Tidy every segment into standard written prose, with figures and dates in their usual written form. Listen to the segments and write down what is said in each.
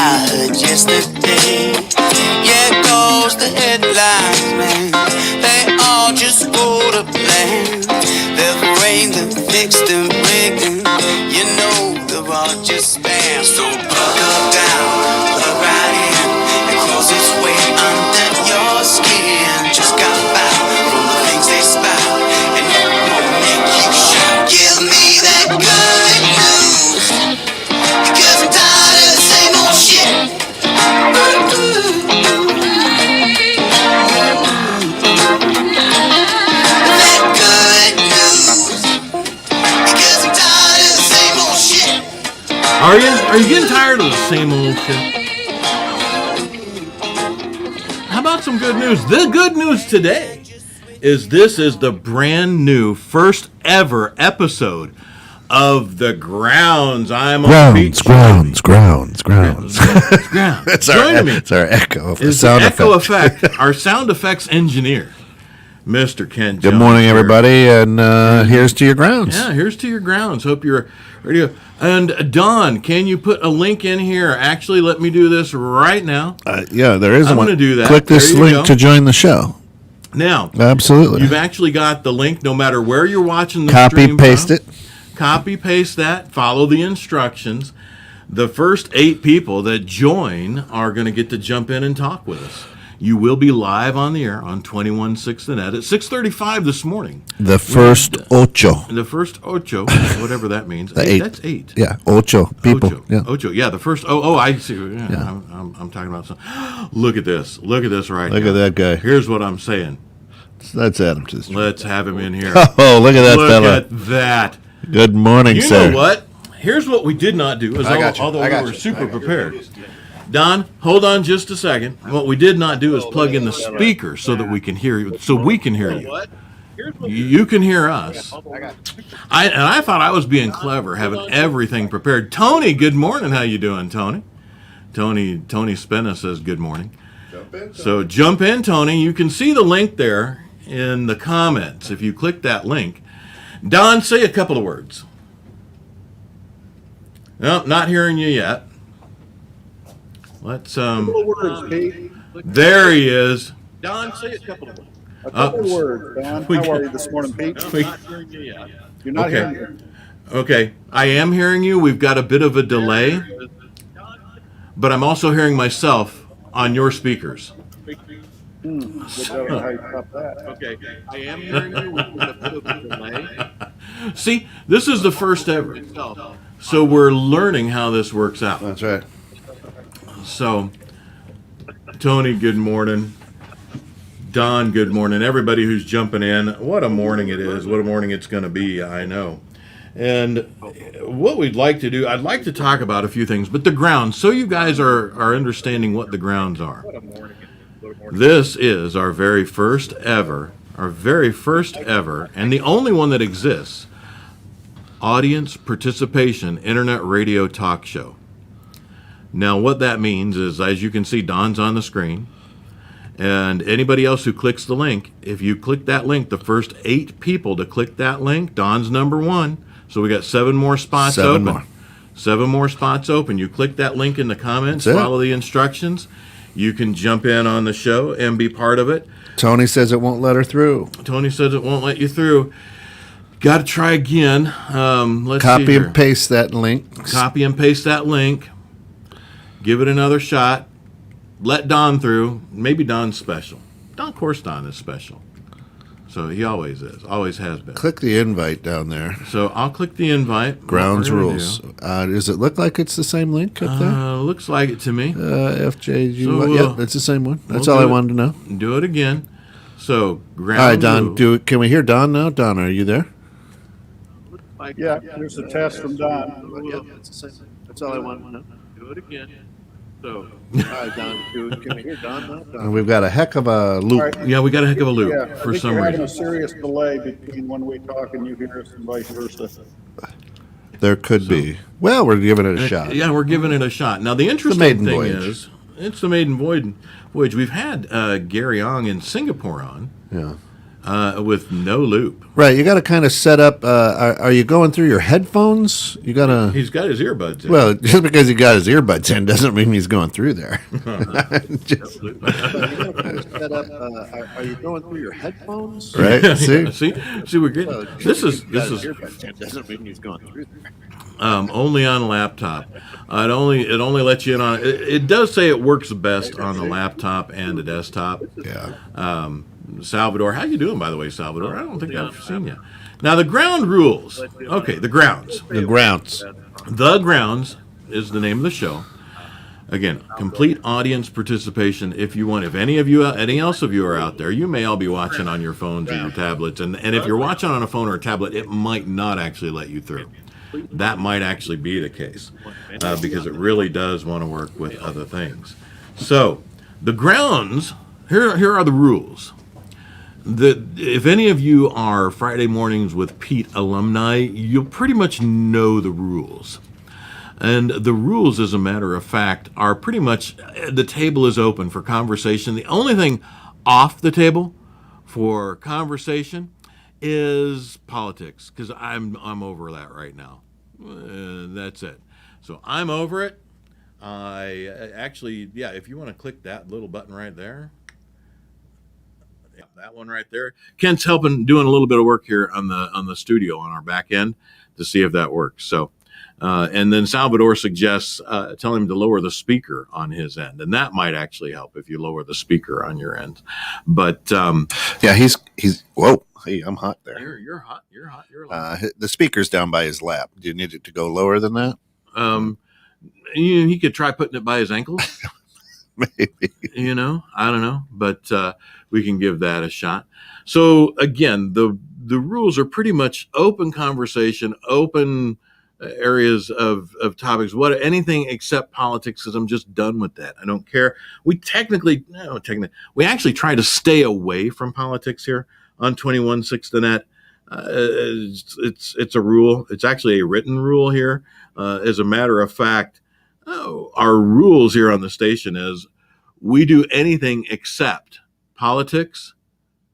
I heard yesterday. Yeah, it goes the headlines, man. They all just go to plan. They'll frame them, fix them, break them. You know they're all just spam. So buckle down, plug right in, and close its way under your skin. Just got back from the things they spout, and it won't make you shout. Give me that good news, because I'm tired of the same old shit. That good news, because I'm tired of the same old shit. Are you? Are you getting tired of the same old shit? How about some good news? The good news today is this is the brand new first ever episode of The Grounds. I'm on Beach. Grounds. Grounds. It's Joining me our echo. is Sound the echo effect. effect, our sound effects engineer, Mr. Ken Jones. Good morning, here. everybody, and here's to your grounds. Yeah, here's to your grounds. Hope you're ready. And Don, can you put a link in here? Actually, let me do this right now. Yeah, there is I'm one. gonna do that. Click this There you link go. to join the show. Now, Absolutely. you've actually got the link no matter where you're watching the Copy, stream paste from. it. Copy, paste that. Follow the instructions. The first 8 people that join are going to get to jump in and talk with us. You will be live on the air on 21.6 The Net at 6:35 this morning. The first ocho. The first ocho, whatever that means. The 8. That's 8. Yeah, ocho people. Ocho. Yeah. Ocho. Yeah, the first. Oh, I see. Yeah. I'm talking about some. Look at this. Look at this right Look now. at that guy. Here's what I'm saying. That's Adam to the street. Let's have him in here. Oh, look at that Look fella. at that. Good morning, You sir. know what? Here's what we did not do, is I got you. although I got we were you. super prepared. Don, hold on just a second. What we did not do is plug in the speaker so that we can hear you. So we can hear you. You can hear us. I thought I was being clever, having everything prepared. Tony, good morning. How you doing, Tony? Tony Spenna says good morning. So jump in, Tony. You can see the link there in the comments. If you click that link, Don, say a couple of words. No, not hearing you yet. Let's Words, Pete. There he is. Don, say a couple of words. A couple words, Don. we How got- are you this morning, Pete? We- You're not Okay. hearing me. Okay, I am hearing you. We've got a bit of a delay, but I'm also hearing myself on your speakers. Good job on how you stop that. Okay, I am hearing you with a bit of a delay. See, this is the first ever. So we're learning how this works out. That's right. So, Tony, good morning. Don, good morning. Everybody who's jumping in, what a morning it is. What a morning it's going to be, I know. And what we'd like to do, I'd like to talk about a few things, but the grounds, so you guys are understanding what the grounds are. This is our very first ever, and the only one that exists, audience participation internet radio talk show. Now, what that means is, as you can see, Don's on the screen. And anybody else who clicks the link, if you click that link, the first 8 people to click that link, Don's number 1. So we got 7 more spots open. 7 more spots open. You click that link in the comments, That's it. follow the instructions. You can jump in on the show and be part of it. Tony says it won't let her through. Tony says it won't let you through. Got to try again. Let's see Copy here. and paste that link. Copy and paste that link. Give it another shot. Let Don through. Maybe Don's special. Of course, Don is special. So he always is. Always has been. Click the invite down there. So I'll click the invite. Grounds What we're gonna rules. Does it look like it's the same link up there? Looks like it to me. FJG. So, Yep, it's the same one. That's we'll all I do it. wanted to know. Do it again. So ground. All right, Don. rule. Can we hear Don now? Don, are you there? Yeah, here's a test from Don. Yep, it's the same. That's all I wanted to know. Do it again. So All right, Don. Can we hear Don now? We've got a heck of a loop. All right. yeah, we got a heck of a loop Yeah, I for think some you're having reason. a serious delay between when we talk and you hear us and vice versa. There could be. Well, we're giving it a shot. Yeah, we're giving it a shot. Now the interesting maiden thing voyage. is, it's the maiden voyage. We've had Gary Ong in Singapore on. Yeah. with no loop. Right. You got to kind of set up. Are you going through your headphones? You got to. He's got his earbuds in. Well, just because he got his earbuds in doesn't mean he's going through there. Just, set up, are you going through your headphones? Right. See, we're getting. This is doesn't mean he's going through there. only on laptop. It only lets you in on it. It does say it works best on the laptop and the desktop. Yeah. Salvador, how you doing, by the way, Salvador? I don't think I've seen you. Now, the ground rules. Okay, the grounds. The grounds. The Grounds is the name of the show. Again, complete audience participation. If any else of you are out there, you may all be watching on your phones or your tablets. And if you're watching on a phone or a tablet, it might not actually let you through. That might actually be the case because it really does want to work with other things. So, the grounds, here are the rules. If any of you are Friday Mornings with Pete alumni, you'll pretty much know the rules. And the rules, as a matter of fact, are pretty much the table is open for conversation. The only thing off the table for conversation is politics, because I'm over that right now. That's it. So I'm over it. I actually, if you want to click that little button right there. Yeah, that one right there. Kent's doing a little bit of work here on the studio on our back end to see if that works. So, and then Salvador suggests tell him to lower the speaker on his end, and that might actually help if you lower the speaker on your end. But he's whoa. Hey, I'm hot there. You're hot. You're hot. The speaker's down by his lap. Do you need it to go lower than that? He could try putting it by his ankles. Maybe. I don't know, but we can give that a shot. So again, the rules are pretty much open conversation, open areas of topics, anything except politics, because I'm just done with that. I don't care. We actually try to stay away from politics here on 21.6 The Net. It's a rule. It's actually a written rule here. As a matter of fact, our rules here on the station is we do anything except politics,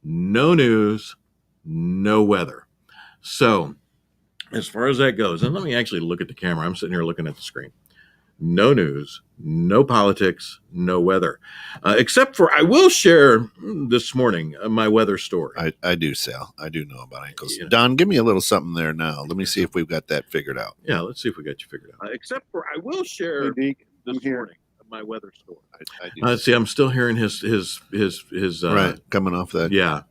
no news, no weather. So as far as that goes, and let me actually look at the camera. I'm sitting here looking at the screen. No news, no politics, no weather. Except for, I will share this morning my weather story. I do, Sal. I do know about ankles. Yeah. Don, give me a little something there now. Let me see if we've got that figured out. Yeah, let's see if we got you figured out. Except for, I will share this morning my weather story. I do. See, I'm still hearing his right, coming off that. Yeah,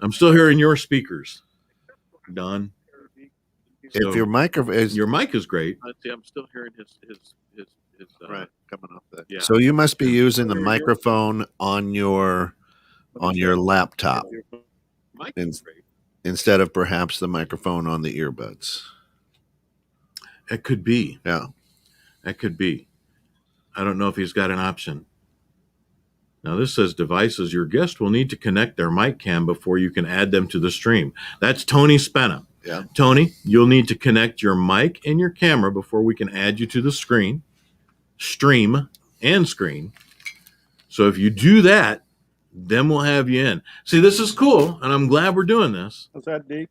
I'm still hearing your speakers, Don. If your mic is great. See, I'm still hearing his right, coming off that. Yeah. So you must be using the microphone on your laptop instead of perhaps the microphone on the earbuds. It could be. Yeah. It could be. I don't know if he's got an option. Now this says devices. Your guest will need to connect their mic cam before you can add them to the stream. That's Tony Spenna. Yeah. Tony, you'll need to connect your mic and your camera before we can add you to the stream. So if you do that, then we'll have you in. See, this is cool, and I'm glad we're doing this. Was that deep?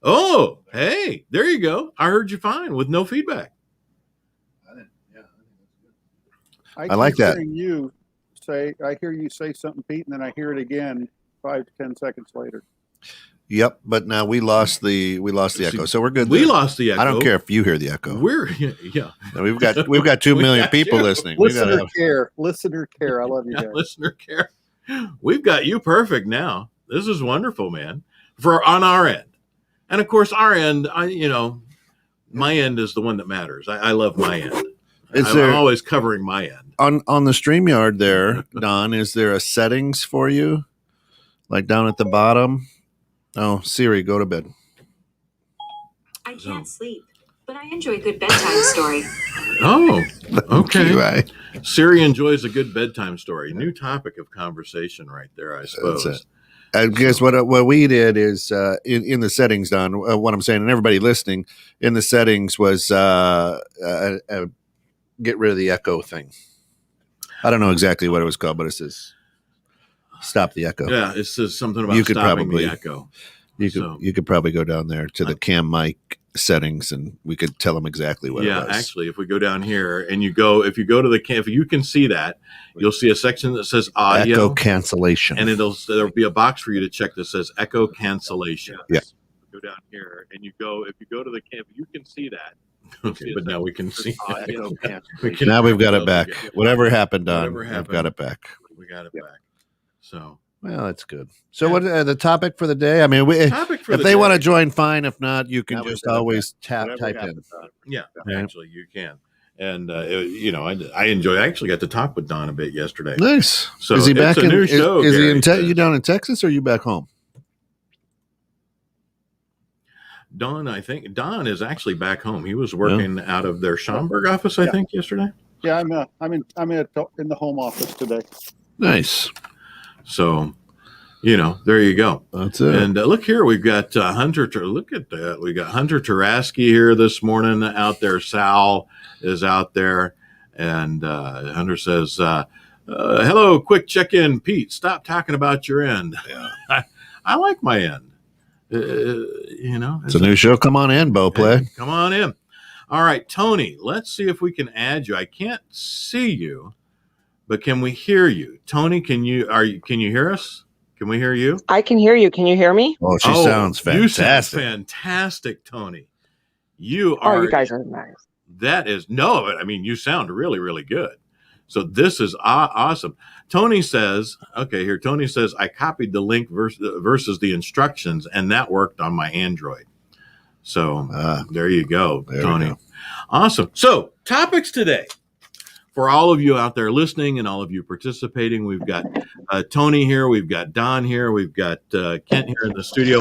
Oh, hey, there you go. I heard you fine with no feedback. I like that. I hear you say something, Pete, and then I hear it again 5 to 10 seconds later. Yep, but now we lost the echo, so we're good. We lost the echo. I don't care if you hear the echo. Now we've got 2 million people listening. Listener care. I love you guys. Listener care. We've got you perfect now. This is wonderful, man. On our end, and of course, our end. My end is the one that matters. I love my end. I'm always covering my end. On the StreamYard there, Don, is there a settings for you, like down at the bottom? Oh, Siri, go to bed. I can't sleep, but I enjoy a good bedtime story. Oh, okay. Right. Siri enjoys a good bedtime story. New topic of conversation right there, I suppose. That's it. I guess what we did is in the settings, Don, what I'm saying, and everybody listening, in the settings was get rid of the echo thing. I don't know exactly what it was called, but it says Stop the echo. Yeah, it says something about You could stopping probably- the echo. You could probably go down there to the cam mic settings, and we could tell them exactly what it Yeah, was. actually, if we go down here and if you go to the if you can see that, you'll see a section that says audio, Echo cancellation. and there'll be a box for you to check that says echo cancellation. Yeah. Go down here and if you go to the camp, you can see that. Okay, but now we can see. Echo We can- Now we've got it back. Yeah. Whatever happened, Don, Whatever we've happened. got it back. We got it back. So Well, that's good. So, Yeah. what the topic for the day? I mean, topic for if the they day. want to join, fine. If not, you can Now we've just got it always Whatever type in. happens, Yeah, Yeah. actually, you can. And I enjoy. I actually got to talk with Don a bit yesterday. Nice. So is he it's back a in? new Is, show, is he Gary in? says. You down in Texas, or are you back home? Don is actually back home. He was working out of their Schaumburg office, I think, yesterday. Yeah, I'm in the home office today. Nice. So, there you go. That's it. And look here, we've got Hunter. Look at that. We got Hunter Taraski here this morning out there. Sal is out there, and Hunter says, "Hello, quick check-in, Pete. Stop talking about your end. I like my end. It's a new show. Come on in, Bo Play. Come on in. All right, Tony. Let's see if we can add you. I can't see you, but can we hear you, Tony? Can you hear us? Can we hear you? I can hear you. Can you hear me? Oh, she sounds You sound fantastic. fantastic, Tony. You are. Oh, you guys are nice. That is no. I mean, you sound really, really good. So this is awesome. Tony says, okay, here. Tony says I copied the link versus the instructions, and that worked on my Android. So there you go, There we Tony. go. Awesome. So topics today. For all of you out there listening and all of you participating, we've got Tony here, we've got Don here, we've got Kent here in the studio,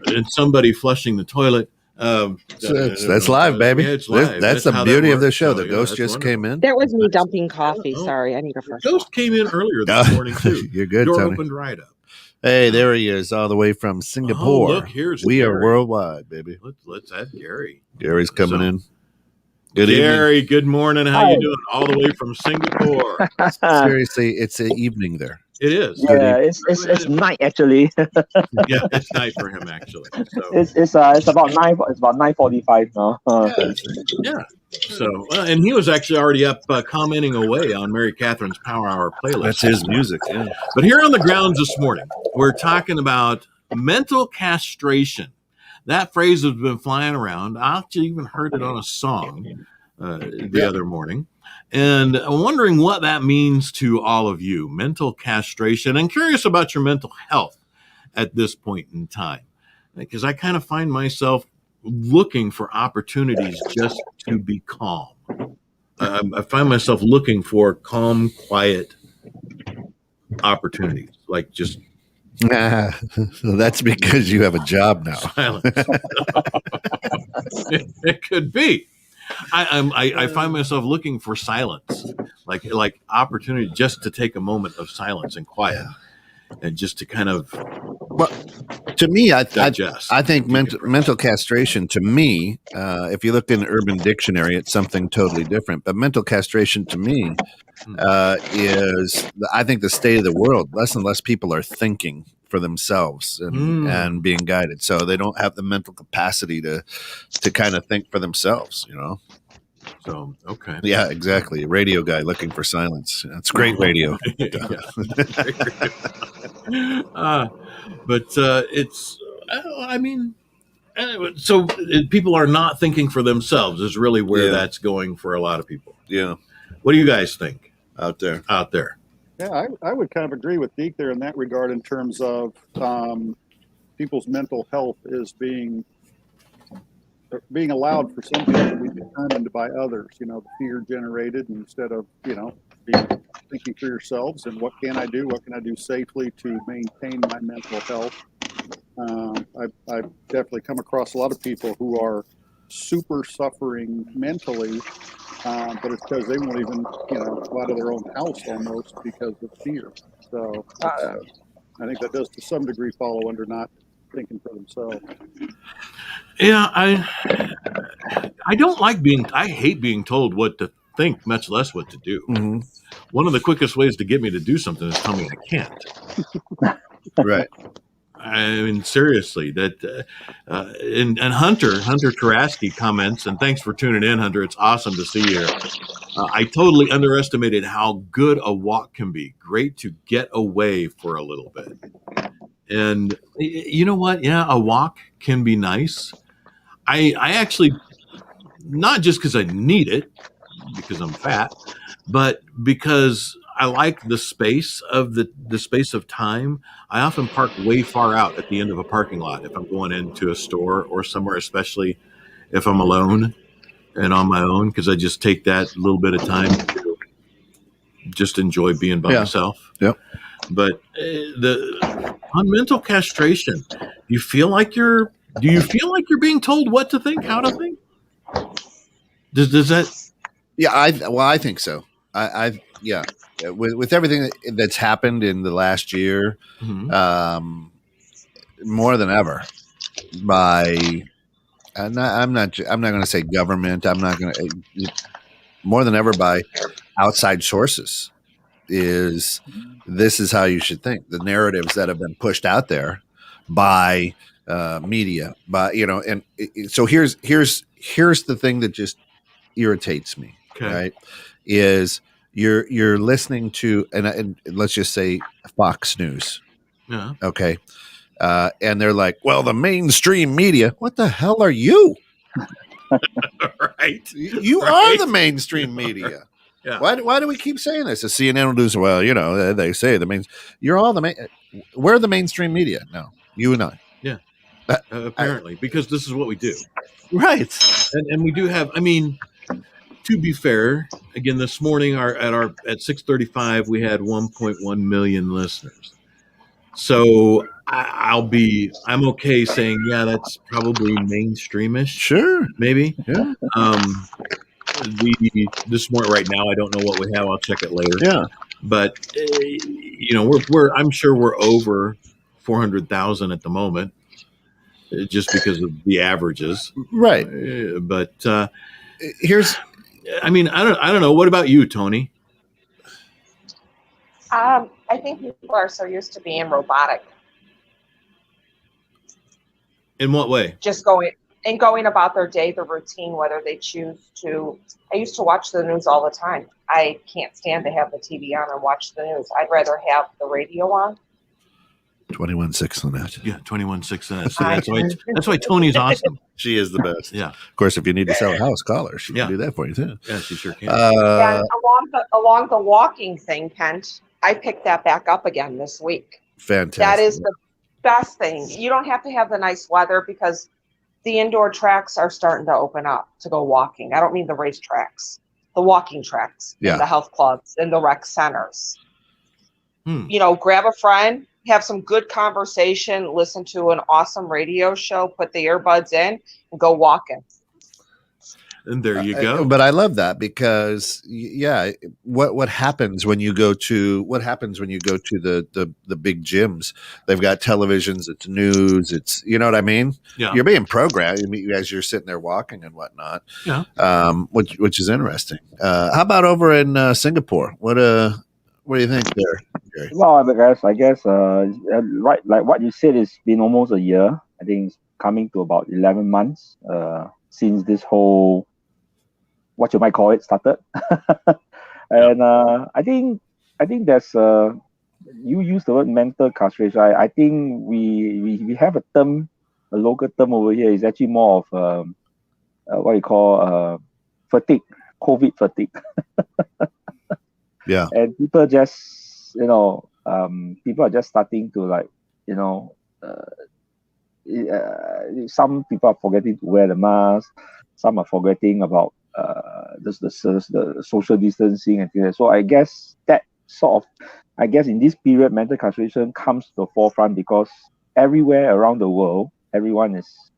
and somebody flushing the toilet. That's live, baby. Yeah, it's live. That's the how beauty that of the works. show. So, The ghost just came in. That was me dumping coffee. Oh. Sorry, I need a fresh. Ghost came in earlier this morning too. You're good, Door Tony. opened right up. Hey, there he is, all the way from Singapore. Oh, look, here's we are Gary. worldwide, baby. Let's add Gary. Gary's coming So- in. Good evening. Gary, good morning. How you Hi. doing? All the way from Singapore. Seriously, it's an evening there. It is. Yeah, it's night actually. Yeah, it's night for him actually. So It's about 9:45 now. yeah. So and he was actually already up commenting away on Mary Catherine's Power Hour playlist. music. Yeah. But here on the grounds this morning, we're talking about mental castration. That phrase has been flying around. I actually even heard it on a song the other morning. And I'm wondering what that means to all of you, mental castration. I'm curious about your mental health at this point in time, because I kind of find myself looking for opportunities just to be calm. I find myself looking for calm, quiet opportunities, like just That's because you have a job now. silence. It could be. I find myself looking for silence, like opportunity just to take a moment of silence and quiet, and just to kind of Well, to me, I digest. I think mental castration, to me, if you look in Urban Dictionary, it's something totally different. But mental castration to me is, I think, the state of the world. Less and less people are thinking for themselves and being guided. So they don't have the mental capacity to kind of think for themselves, you know? So okay, Yeah, exactly. Radio guy looking for silence. It's great radio. But it's, I mean, so people are not thinking for themselves is really where Yeah. that's going for a lot of people. Yeah, What do you guys think out there. out there? Yeah, I would kind of agree with Deke there in that regard in terms of people's mental health is being allowed for some people to be determined by others, the fear generated instead of, thinking for yourselves and what can I do safely to maintain my mental health. I've definitely come across a lot of people who are super suffering mentally, but it's because they won't even, go out of their own house almost because of fear. So I think that does to some degree follow under not thinking for themselves. Yeah, I don't like I hate being told what to think, much less what to do. Mhm. One of the quickest ways to get me to do something is tell me I can't. Right. I mean, seriously, that and Hunter Taraski comments, and thanks for tuning in, Hunter. It's awesome to see you. I totally underestimated how good a walk can be. Great to get away for a little bit. And you know what? Yeah, a walk can be nice. I actually, not just because I need it, because I'm fat, but because I like the space of the space of time. I often park way far out at the end of a parking lot if I'm going into a store or somewhere, especially if I'm alone and on my own, because I just take that little bit of time to just enjoy being by myself. Yep. But on mental castration, do you feel like you're being told what to think, how to think? Does that? Yeah, I think so. Yeah, with everything that's happened in the last year, more than ever, by I'm not going to say government. I'm not going to more than ever by outside sources. This is how you should think. The narratives that have been pushed out there by media, and so here's the thing that just irritates me. Okay. Right? Is you're listening to and let's just say Fox News. Yeah. Okay. And they're like, well, the mainstream media. What the hell are you? Right. You are the mainstream media. Yeah. Why do we keep saying this? The CNN will do, well, they say you're all we're the mainstream media. No, you and I. Yeah. Apparently, because this is what we do. Right. And we do have, I mean, to be fair, again, this morning at 6:35, we had 1.1 million listeners. So I'm okay saying, yeah, that's probably mainstreamish. Sure. Maybe. Yeah. This morning, right now, I don't know what we have. I'll check it later. Yeah. But I'm sure we're over 400,000 at the moment, just because of the averages. Right. But I don't know. What about you, Tony? I think people are so used to being robotic. In what way? Just going about their day, the routine, whether they choose to. I used to watch the news all the time. I can't stand to have the TV on and watch the news. I'd rather have the radio on. 21.6 Lynette. Yeah, 21.6 Lynette. So that's why Tony's awesome. She is the best. Yeah. Of course, if you need to sell a house, call her. She can do that for you too. Yeah, she sure can. And along the walking thing, Kent, I picked that back up again this week. Fantastic. That is the best thing. You don't have to have the nice weather because the indoor tracks are starting to open up to go walking. I don't mean the race tracks, the walking tracks, and the health clubs and the rec centers. Grab a friend, have some good conversation, listen to an awesome radio show, put the earbuds in, and go walking. And there you go. But I love that because, what happens when you go to the big gyms? They've got televisions, it's news, it's you know what I mean. Yeah. You're being programmed as you're sitting there walking and whatnot. Yeah. Which is interesting. How about over in Singapore? What do you think there, Gary? Well, I guess right, like what you said, it's been almost a year. I think it's coming to about 11 months since this whole, what you might call it, started. And I think there's you use the word mental castration. I think we have a local term over here. Is actually more of what you call fatigue, COVID fatigue. Yeah. And people just people are just starting to some people are forgetting to wear the mask. Some are forgetting about the social distancing and things. So I guess in this period, mental castration comes to the forefront because everywhere around the world, everyone is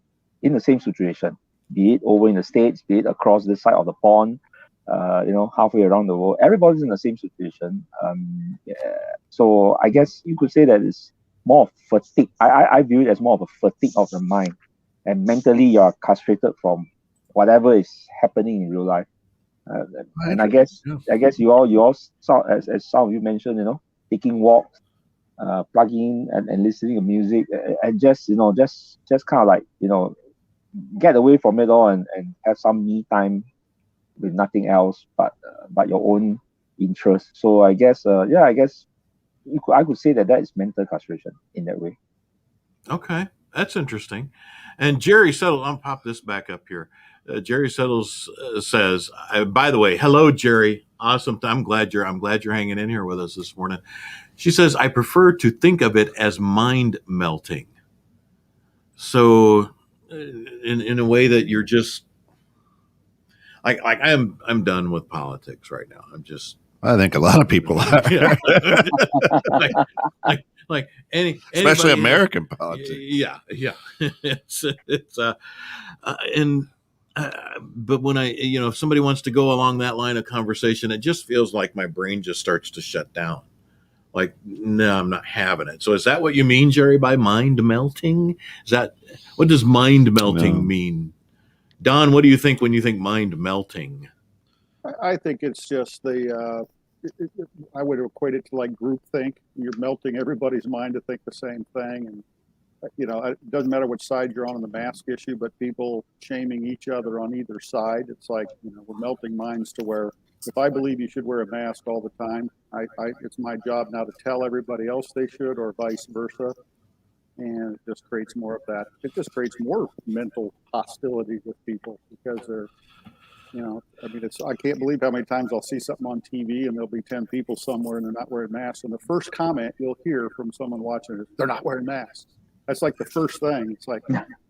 in the same situation. Be it over in the States, be it across this side of the pond, halfway around the world, everybody's in the same situation. So I guess you could say that it's more of fatigue. I view it as more of a fatigue of the mind, and mentally you are castrated from whatever is happening in real life. And I guess you all saw, as some of you mentioned, taking walks, plugging and listening to music, and just just kind of like get away from it all and have some me time with nothing else but your own interest. So I guess I could say that is mental castration in that way. Okay, that's interesting. And Jerry Settles, I'll pop this back up here. Jerry Settles says, by the way, hello, Jerry. Awesome. I'm glad you're hanging in here with us this morning. She says, I prefer to think of it as mind melting. So in a way that you're just like I'm done with politics right now. I think a lot of people are. like especially American politics. Yeah. But when if somebody wants to go along that line of conversation, it just feels like my brain just starts to shut down. Like, no, I'm not having it. So is that what you mean, Jerry, by mind melting? What does mind melting mean? Don, what do you think when you think mind melting? I think it's just I would equate it to like groupthink. You're melting everybody's mind to think the same thing. And, it doesn't matter which side you're on the mask issue, but people shaming each other on either side. It's like, we're melting minds to where if I believe you should wear a mask all the time, it's my job now to tell everybody else they should, or vice versa. And it just creates more of that. It just creates more mental hostility with people because they're, I can't believe how many times I'll see something on TV and there'll be 10 people somewhere and they're not wearing masks. And the first comment you'll hear from someone watching is, they're not wearing masks. That's like the first thing. It's like,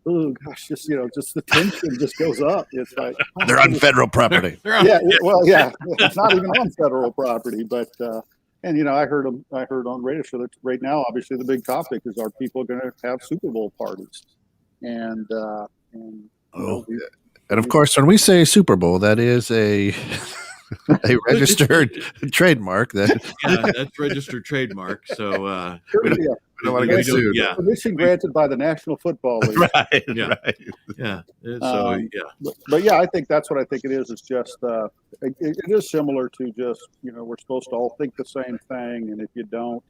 oh gosh, just the tension just goes up. It's like they're on federal property. It's not even on federal property, but and I heard on radio show that right now, obviously the big topic is, are people going to have Super Bowl parties? And of course, when we say Super Bowl, that is a registered trademark. That's registered trademark. So we don't want to get sued. Permission granted by the National Football League. Right. Yeah. So But I think that's what I think it is. It's just it is similar to just we're supposed to all think the same thing, and if you don't,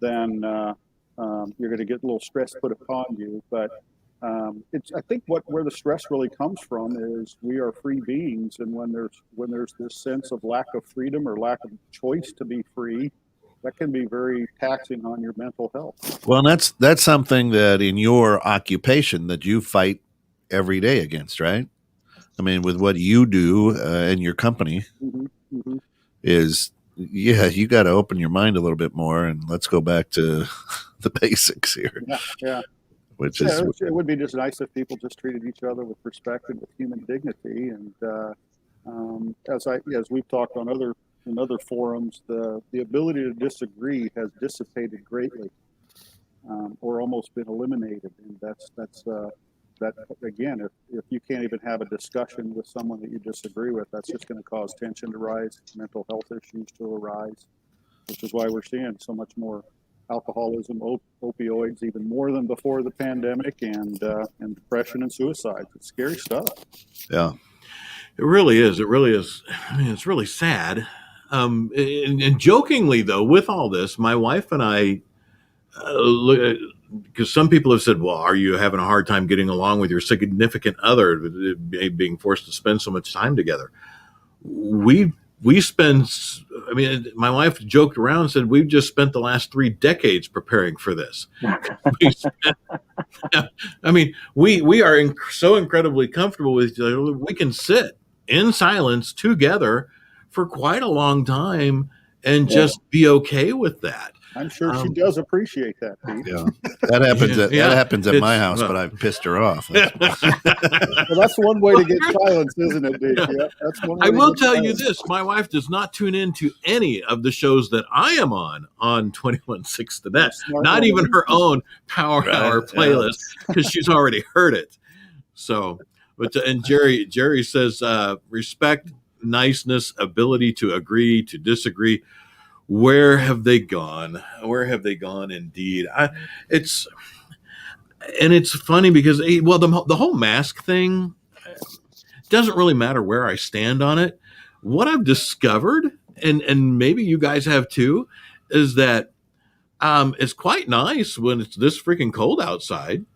then you're going to get a little stress put upon you. But I think where the stress really comes from is we are free beings, and when there's this sense of lack of freedom or lack of choice to be free, that can be very taxing on your mental health. Well, that's something that in your occupation that you fight every day against, right? I mean, with what you do in your company, is you got to open your mind a little bit more, and let's go back to the basics here. Yeah. It would be just nice if people just treated each other with respect and with human dignity. And as we've talked on in other forums, the ability to disagree has dissipated greatly, or almost been eliminated. And that again, if you can't even have a discussion with someone that you disagree with, that's just going to cause tension to rise, mental health issues to arise, which is why we're seeing so much more alcoholism, opioids, even more than before the pandemic, and depression and suicide. It's scary stuff. Yeah, it really is. It really is. I mean, it's really sad. And jokingly, though, with all this, my wife and I look, because some people have said, well, are you having a hard time getting along with your significant other, being forced to spend so much time together? We spend, my wife joked around and said, we've just spent the last 3 decades preparing for this. We are so incredibly comfortable with each other. We can sit in silence together for quite a long time and just be okay with that. I'm sure she does appreciate that, Pete. Yeah, that happens. That happens at my house, but I've pissed her off. Well, that's one way to get silence, isn't it, Dave? Yeah, that's one way. I will tell you this: my wife does not tune into any of the shows that I am on 21.6 to Net. Not even her own Power Hour playlist, because she's already heard it. So, and Jerry says respect, niceness, ability to agree, to disagree. Where have they gone? Where have they gone? Indeed, it's funny because the whole mask thing doesn't really matter where I stand on it. what I've discovered, and maybe you guys have too, is that it's quite nice when it's this freaking cold outside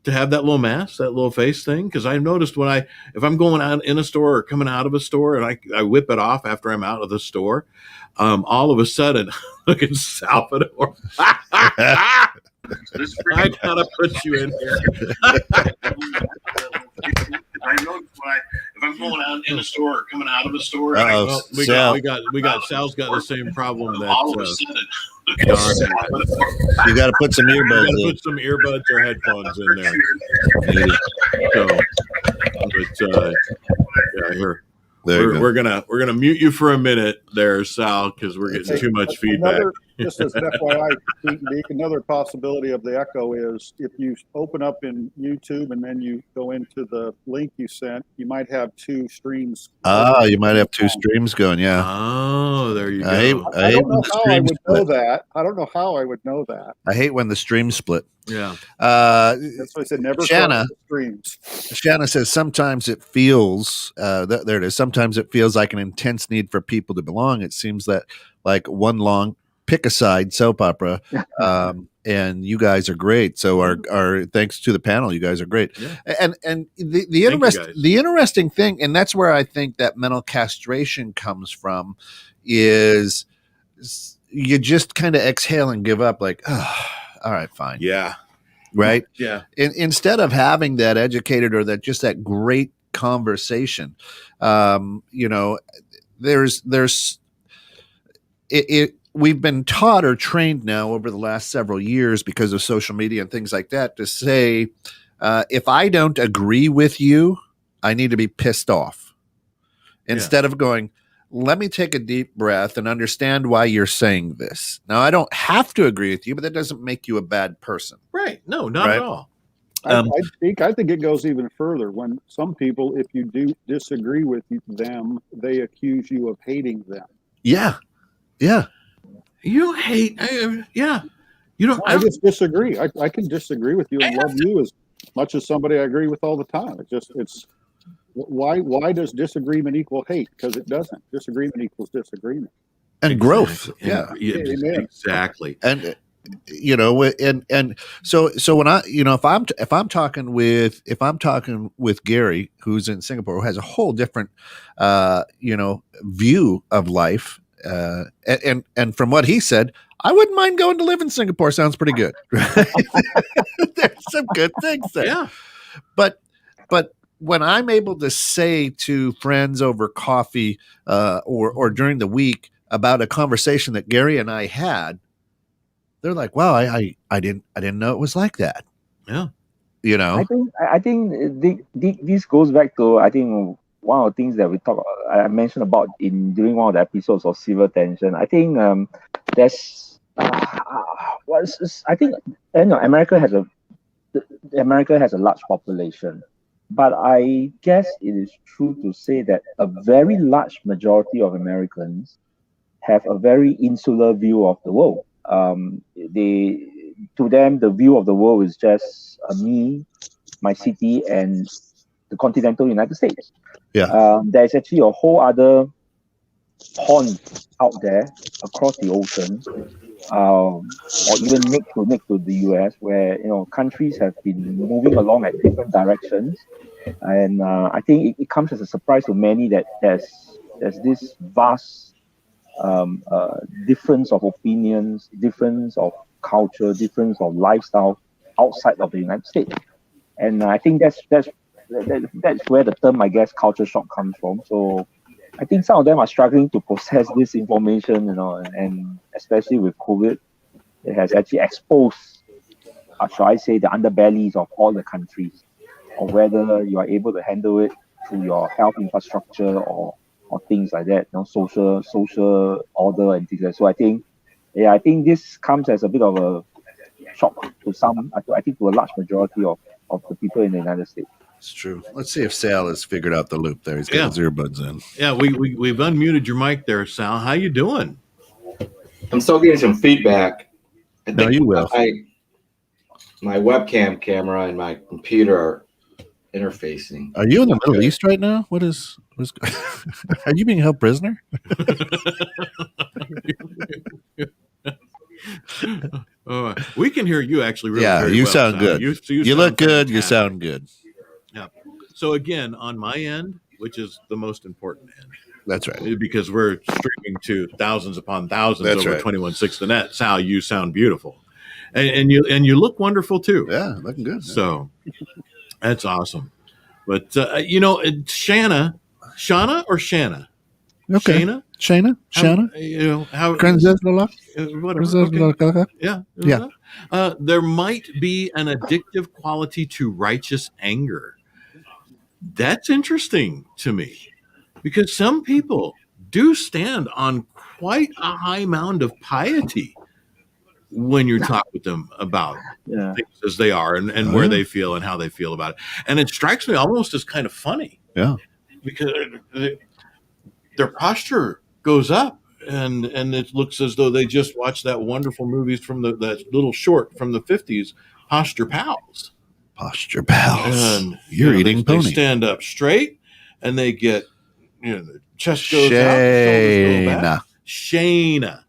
to have that little mask, that little face thing. Because I've noticed if I'm going out in a store or coming out of a store, and I whip it off after I'm out of the store, all of a sudden, look at Salvador. I gotta put you in here. I know if I'm going out in a store or coming out of a store, we got Sal's got the same problem that all of a sudden. You got to put some earbuds in. Put some earbuds or headphones in there. So, yeah, here. We're gonna mute you for a minute there, Sal, because we're getting too much feedback. Just as an FYI, another possibility of the echo is if you open up in YouTube and then you go into the link you sent, you might have two streams. You might have two streams going. Yeah. Oh, there you go. I don't know how I would know that. I don't know how I would know that. I hate when the streams split. Yeah. That's why I said never Shanna streams. Shanna says sometimes it feels there it is. Sometimes it feels like an intense need for people to belong. It seems that like one long pick a side soap opera. And you guys are great. So our thanks to the panel, you guys are great. Yeah. And the interesting thing, and that's where I think that mental castration comes from, is you just kind of exhale and give up, like, oh, all right, fine. Yeah. Right. Yeah. Instead of having that educated or that great conversation, we've been taught or trained now over the last several years because of social media and things like that to say, if I don't agree with you, I need to be pissed off. Instead of going, let me take a deep breath and understand why you're saying this. Now, I don't have to agree with you, but that doesn't make you a bad person. Right. No, not at all. I think it goes even further. When some people, if you do disagree with them, they accuse you of hating them. Yeah. Yeah. You hate, yeah. You don't. I just disagree. I can disagree with you and love you as much as somebody I agree with all the time. It's why does disagreement equal hate? Because it doesn't. Disagreement equals disagreement and growth. Yeah, exactly. And and so when I if I'm talking with Gary, who's in Singapore, who has a whole different view of life. And from what he said, I wouldn't mind going to live in Singapore. Sounds pretty good. There's some good things there. Yeah. But when I'm able to say to friends over coffee or during the week about a conversation that Gary and I had, they're like, "Wow, I didn't know it was like that." Yeah. I think this goes back to one of the things that I mentioned about during one of the episodes of Civil Tension. I think there's America has a large population, but I guess it is true to say that a very large majority of Americans have a very insular view of the world. To them, the view of the world is just me, my city, and the continental United States. Yeah. There's actually a whole other pond out there across the ocean, or even next to the US, where countries have been moving along at different directions, and I think it comes as a surprise to many that there's this vast difference of opinions, difference of culture, difference of lifestyle outside of the United States, and I think that's where the term, I guess, culture shock comes from. So I think some of them are struggling to process this information, and especially with COVID, it has actually exposed, shall I say, the underbellies of all the countries, or whether you are able to handle it through your health infrastructure or things like that, social order and things like that. So I think this comes as a bit of a shock to some, I think to a large majority of the people in the United States. It's true. Let's see if Sal has figured out the loop there. He's got his earbuds in. Yeah, we've unmuted your mic there, Sal. How you doing? I'm still getting some feedback. No, you will. My webcam camera and my computer interfacing. Are you in the Middle East right now? What's are you being held prisoner? We can hear you actually really Yeah, very you well, sound Sal. good. You You look sound good. You fantastic. sound good. Yeah. So again, on my end, which is the most important end, That's right. because we're streaming to thousands upon thousands That's over right. 21.6 the net. Sal, you sound beautiful, and you look wonderful too. Yeah, looking good. So that's awesome. But Shauna or Shanna? Okay. Shayna? Shayna? How? Whatever. Okay. Yeah. Yeah. There might be an addictive quality to righteous anger. That's interesting to me, because some people do stand on quite a high mound of piety when you talk with them about things as they are and where they feel and how they feel about it. And it strikes me almost as kind of funny. Yeah. Because their posture goes up, and it looks as though they just watched that wonderful movies from that little short from the 50s, Posture Pals. Posture Pals. And You're eating pony. They stand up straight, and they get, the chest goes out, the shoulders go back. Shayna.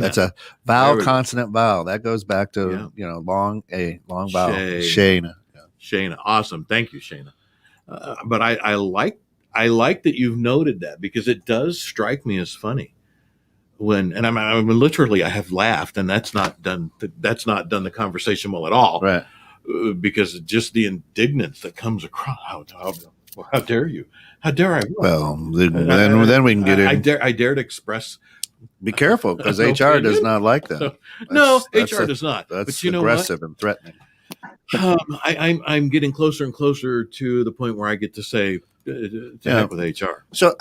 That's a vowel consonant vowel. That goes back to long vowel. Shayna. Shayna. Awesome. Thank you, Shayna. But I like that you've noted that, because it does strike me as funny and I'm literally, I have laughed, and that's not done the conversation well at all. Right. Because just the indignance that comes across. How dare you? How dare I? Well, then we can get in. I dare to express. Be careful, because HR does not like that. HR does not. That's but aggressive and threatening. I'm getting closer and closer to the point where I get to say to heck with HR. So,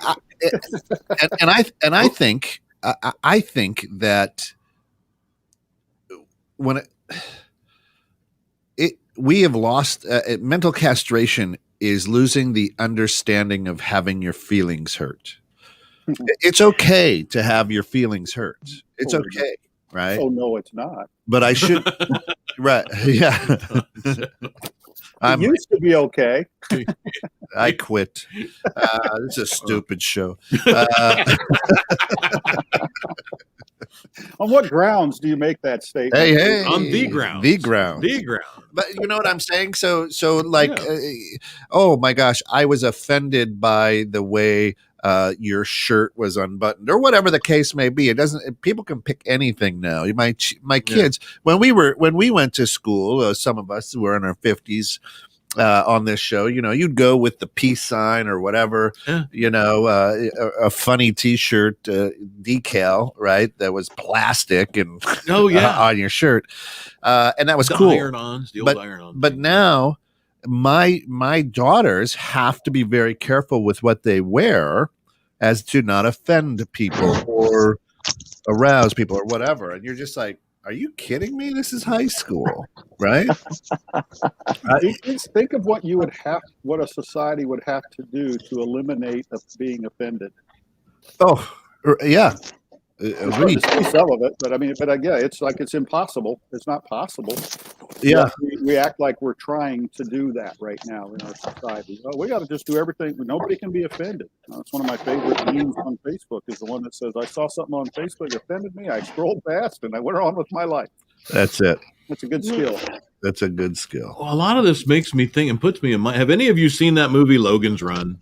I think that when we have lost mental castration is losing the understanding of having your feelings hurt. It's okay to have your feelings hurt. It's okay, right? Oh no, it's not. But I should, right? Yeah. It used to be okay. I quit. It's a stupid show. On what grounds do you make that statement? Hey, on the ground. But you know what I'm saying? So like, oh my gosh, I was offended by the way your shirt was unbuttoned, or whatever the case may be. It doesn't. People can pick anything now. My kids, when we went to school, some of us who were in our 50s. On this show, you'd go with the peace sign or whatever, a funny T-shirt decal, right? That was plastic and on your shirt, and that was cool. Iron-ons, the old iron-ons. But now, my daughters have to be very careful with what they wear, as to not offend people or arouse people or whatever. And you're just like, are you kidding me? This is high school, right? Think of what what a society would have to do to eliminate being offended. Oh, yeah. Agreed. Some of it, but it's like it's impossible. It's not possible. Yeah, we act like we're trying to do that right now in our society. We got to just do everything. Nobody can be offended. It's one of my favorite memes on Facebook. Is the one that says, "I saw something on Facebook that offended me. I scrolled past and I went on with my life." That's it. That's a good skill. That's a good skill. Well, a lot of this makes me think and puts me in mind. Have any of you seen that movie Logan's Run?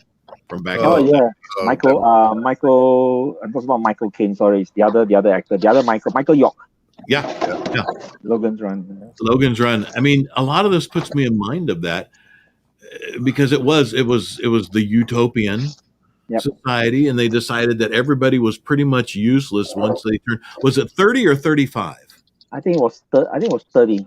From back Michael. I'm talking about Michael Caine. Sorry, it's the other actor, the other Michael York. Yeah. Logan's Run. Logan's Run. I mean, a lot of this puts me in mind of that, because it was the utopian society, and they decided that everybody was pretty much useless once they turned. Was it 30 or 35? I think it was 30.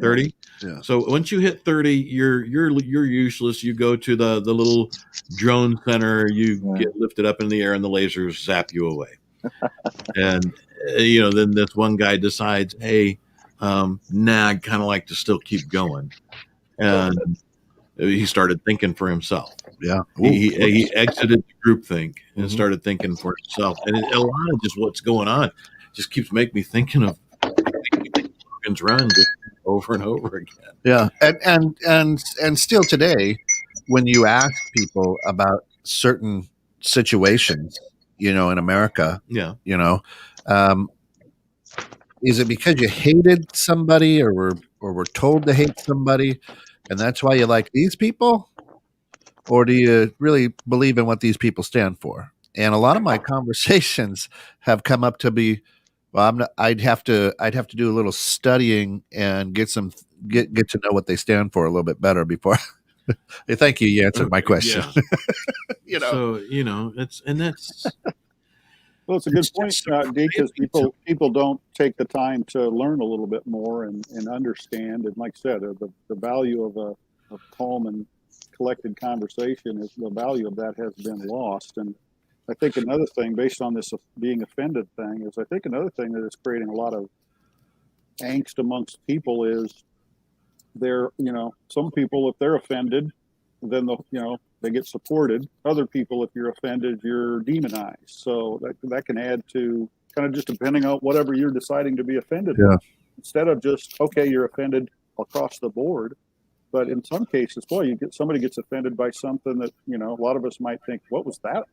30. Yeah. So once you hit 30, you're useless. You go to the little drone center. You get lifted up in the air, and the lasers zap you away. And then this one guy decides, hey, I'd kind of like to still keep going, and he started thinking for himself. Yeah, he exited the groupthink and started thinking for himself. And a lot of just what's going on just keeps making me thinking of Logan's Run just over and over again. Yeah, and still today, when you ask people about certain situations, in America, Yeah. Is it because you hated somebody or were told to hate somebody, and that's why you like these people, or do you really believe in what these people stand for? And a lot of my conversations have come up to be, well, I'm not, I'd have to do a little studying and get to know what they stand for a little bit better before. Hey, thank you. You answered my question. Yeah. So that's. Well, it's a good point, D, because people don't take the time to learn a little bit more and understand. And like I said, the value of a calm and collected conversation is the value of that has been lost. And I think another thing, based on this being offended thing, is I think another thing that is creating a lot of angst amongst people is some people, if they're offended, then they get supported. Other people, if you're offended, you're demonized. So that can add to kind of just depending on whatever you're deciding to be offended with. Instead of just, okay, you're offended across the board. But in some cases, boy, somebody gets offended by something that, a lot of us might think, what was that?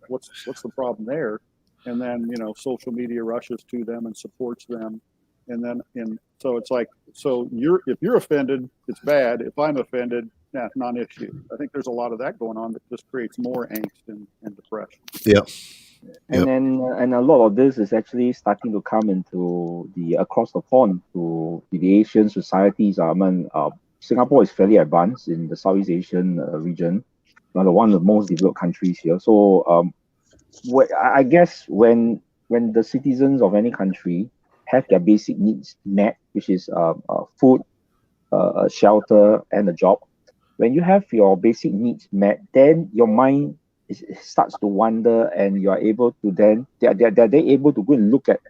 What's the problem there? And then, social media rushes to them and supports them. And so it's like, if you're offended, it's bad. If I'm offended, non-issue. I think there's a lot of that going on that just creates more angst and depression. Yeah. And a lot of this is actually starting to come into the across the pond to the Asian societies. Singapore is fairly advanced in the Southeast Asian region, one of the most developed countries here. So I guess when the citizens of any country have their basic needs met, which is food, shelter, and a job, when you have your basic needs met, then your mind starts to wander, and you are able to then they're able to go and look at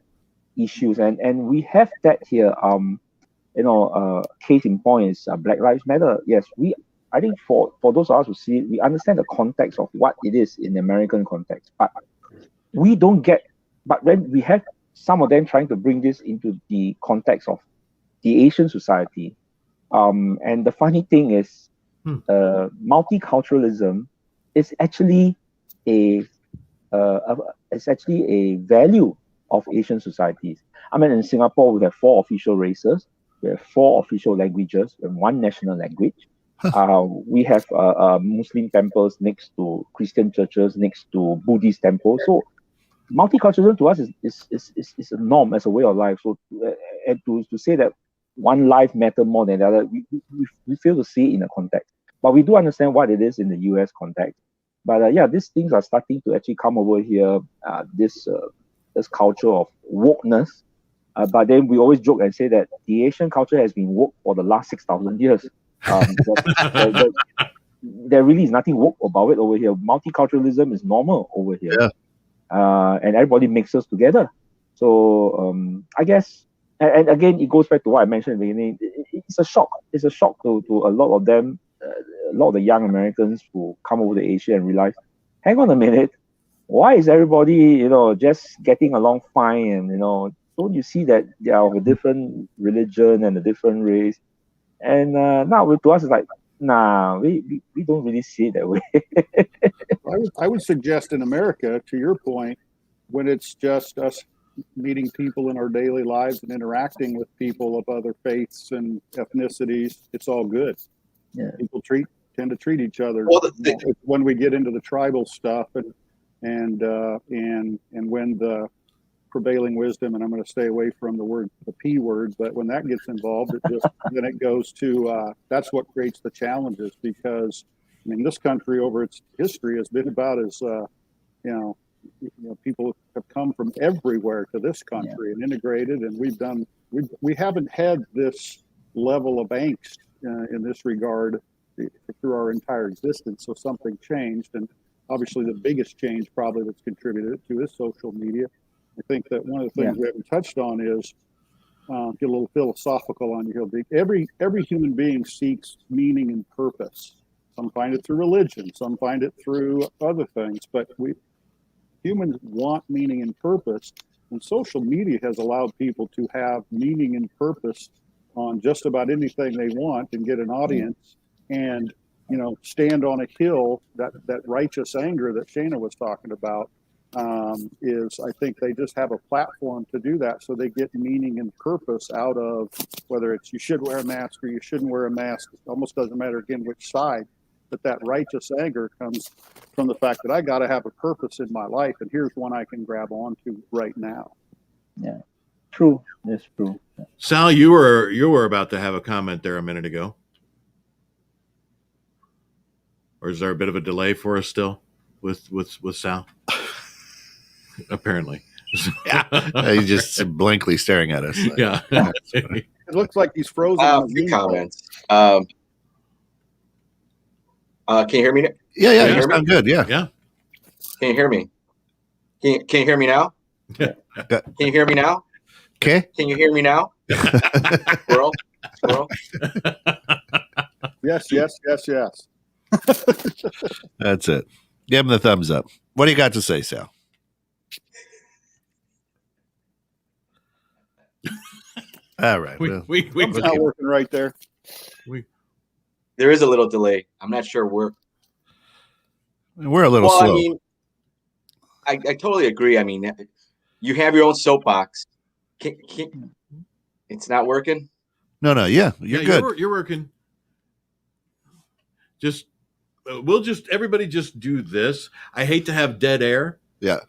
issues, and we have that here. Case in point is Black Lives Matter. Yes, I think for those of us who see it, we understand the context of what it is in the American context, but we don't get. But when we have some of them trying to bring this into the context of the Asian society, and the funny thing is, multiculturalism is actually a value of Asian societies. I mean, in Singapore, we have 4 official races, we have 4 official languages, and 1 national language. We have Muslim temples next to Christian churches, next to Buddhist temples. So multiculturalism to us is a norm, as a way of life. So and to say that one life matter more than the other, we fail to see it in a context. But we do understand what it is in the US context. But these things are starting to actually come over here, this culture of wokeness. But then we always joke and say that the Asian culture has been woke for the last 6,000 years. There really is nothing woke about it over here. Multiculturalism is normal over here. Yeah. And everybody mixes together. So I guess, and again, it goes back to what I mentioned in the beginning. It's a shock. It's a shock to a lot of them, a lot of the young Americans who come over to Asia and realize, hang on a minute, why is everybody, just getting along fine? And, don't you see that they are of a different religion and a different race? And now to us, it's like, nah, we don't really see it that way. I would suggest in America, to your point, when it's just us meeting people in our daily lives and interacting with people of other faiths and ethnicities, it's all good. Yeah. People tend to treat each other. Well, when we get into the tribal stuff and when the prevailing wisdom, and I'm going to stay away from the P word, but when that gets involved, then it goes to that's what creates the challenges, because this country over its history has been about as people have come from everywhere to this country and integrated, and we haven't had this level of angst in this regard through our entire existence. So something changed, and obviously the biggest change probably that's contributed to is social media. I think that one of the things we haven't touched on is get a little philosophical on you here. Every human being seeks meaning and purpose. Some find it through religion, some find it through other things, but humans want meaning and purpose, and social media has allowed people to have meaning and purpose on just about anything they want and get an audience and, stand on a hill. That righteous anger that Shana was talking about is, I think they just have a platform to do that. So they get meaning and purpose out of whether it's you should wear a mask or you shouldn't wear a mask. It almost doesn't matter, again, which side. But that righteous anger comes from the fact that I got to have a purpose in my life, and here's one I can grab onto right now. Yeah, true. That's true. Sal, you were about to have a comment there a minute ago. Or is there a bit of a delay for us still with Sal? Apparently. Yeah. He's just blankly staring at us. Like, Yeah. It looks like he's frozen. A on the few Zoom call. comments. Can you hear me? Yeah, you you hear sound good. Yeah. Yeah. Can you hear me? Can you hear me now? Yeah. Can you hear me now? Okay. Can you hear me now? Squirrel? Yes. That's it. Give him the thumbs up. What do you got to say, Sal? All right. We It's not working right there. There is a little delay. I'm not sure we're a little well, slow. I mean, I totally agree. I mean, you have your own soapbox. It's not working? No. Yeah, you're good. You're working. Just everybody just do this. I hate to have dead air. Yeah.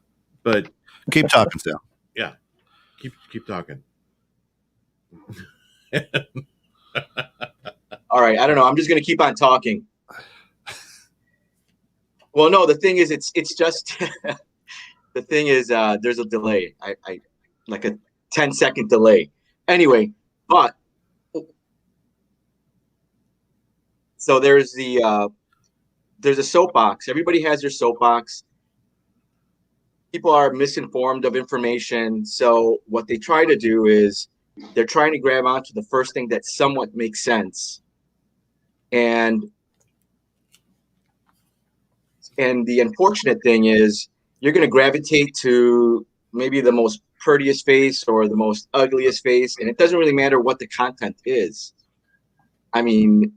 But keep talking, Sal. Yeah. Keep talking. All right. I don't know. I'm just going to keep on talking. Well, no, the thing is, it's just, the thing is, there's a delay. I like a 10-second delay. Anyway, but, so there's a soapbox. Everybody has their soapbox. People are misinformed of information. So what they try to do is they're trying to grab onto the first thing that somewhat makes sense. And the unfortunate thing is you're going to gravitate to maybe the most prettiest face or the most ugliest face. And it doesn't really matter what the content is. I mean,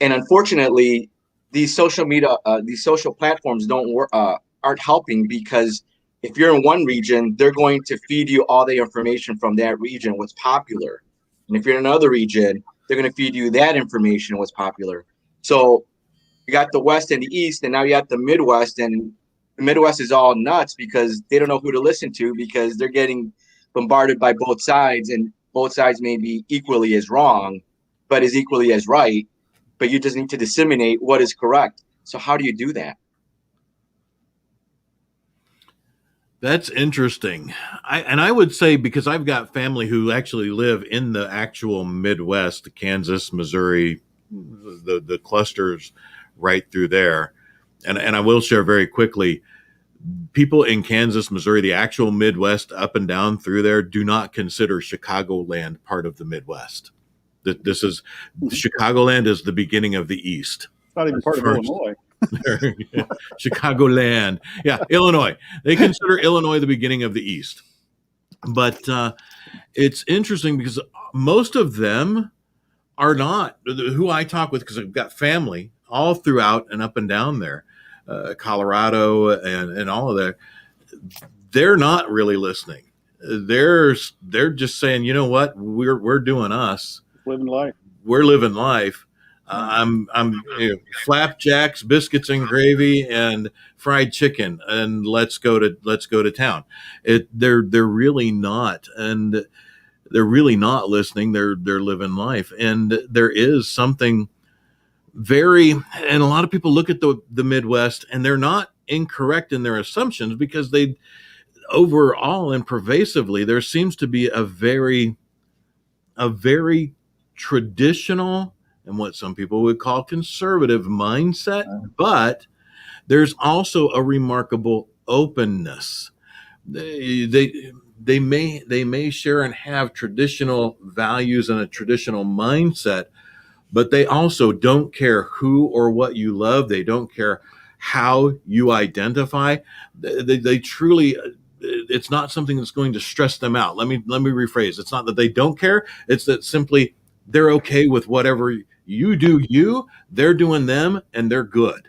and unfortunately, these social media, these social platforms aren't helping, because if you're in one region, they're going to feed you all the information from that region, what's popular. And if you're in another region, they're going to feed you that information, what's popular. So you got the West and the East, and now you got the Midwest, and the Midwest is all nuts because they don't know who to listen to, because they're getting bombarded by both sides, and both sides may be equally as wrong, but is equally as right. But you just need to disseminate what is correct. So how do you do that? That's interesting. I would say, because I've got family who actually live in the actual Midwest, Kansas, Missouri, the clusters right through there. And I will share very quickly, people in Kansas, Missouri, the actual Midwest up and down through there, do not consider Chicagoland part of the Midwest. Chicagoland is the beginning of the East. It's not even part of Illinois. Chicagoland. Yeah, Illinois. They consider Illinois the beginning of the East. But it's interesting because most of them are not, who I talk with, because I've got family all throughout and up and down there, Colorado and all of that. They're not really listening. They're just saying, you know what, we're doing us. Living life. We're living life. I'm flapjacks, biscuits and gravy, and fried chicken, and let's go to town. They're really not, and they're really not listening. They're living life, and there is something and a lot of people look at the Midwest, and they're not incorrect in their assumptions, because they overall and pervasively there seems to be a very traditional and what some people would call conservative mindset, but there's also a remarkable openness. They may share and have traditional values and a traditional mindset, but they also don't care who or what you love. They don't care how you identify. They truly, it's not something that's going to stress them out. Let me rephrase. It's not that they don't care. It's that simply they're okay with whatever you do. They're doing them, and they're good.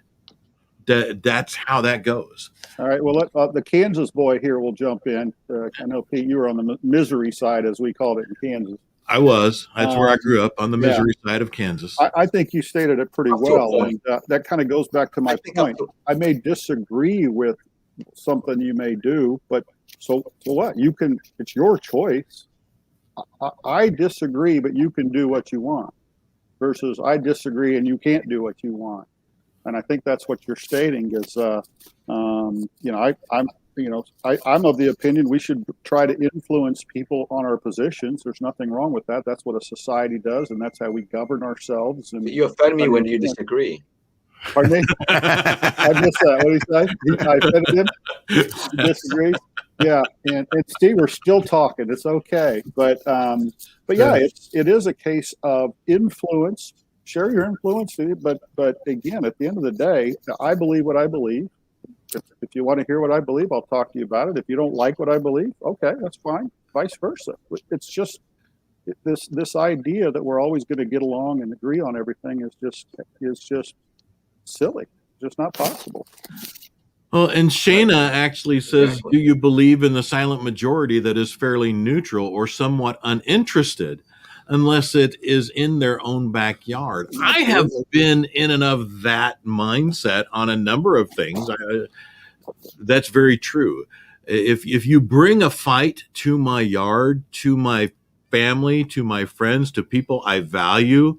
That's how that goes. All right. Well, the Kansas boy here will jump in. I know, Pete, you were on the misery side, as we called it in Kansas. I was. That's where I grew up, on the misery side of Kansas. I think you stated it pretty well, and that kind of goes back to my point. I may disagree with something you may do, but so what? You can. It's your choice. I disagree, but you can do what you want. Versus, I disagree and you can't do what you want. And I think that's what you're stating is, I'm of the opinion we should try to influence people on our positions. There's nothing wrong with that. That's what a society does, and that's how we govern ourselves. And you offend me when you disagree. Pardon me? I missed that. What did he say? I offended him? He disagrees? Yeah, and Steve, we're still talking. It's okay, but yeah, it is a case of influence. Share your influence, but again, at the end of the day, I believe what I believe. If you want to hear what I believe, I'll talk to you about it. If you don't like what I believe, okay, that's fine. Vice versa. It's just this idea that we're always going to get along and agree on everything is just silly. It's just not possible. Well, and Shayna actually says, do you believe in the silent majority that is fairly neutral or somewhat uninterested unless it is in their own backyard? I have been in and of that mindset on a number of things. That's very true. If you bring a fight to my yard, to my family, to my friends, to people I value,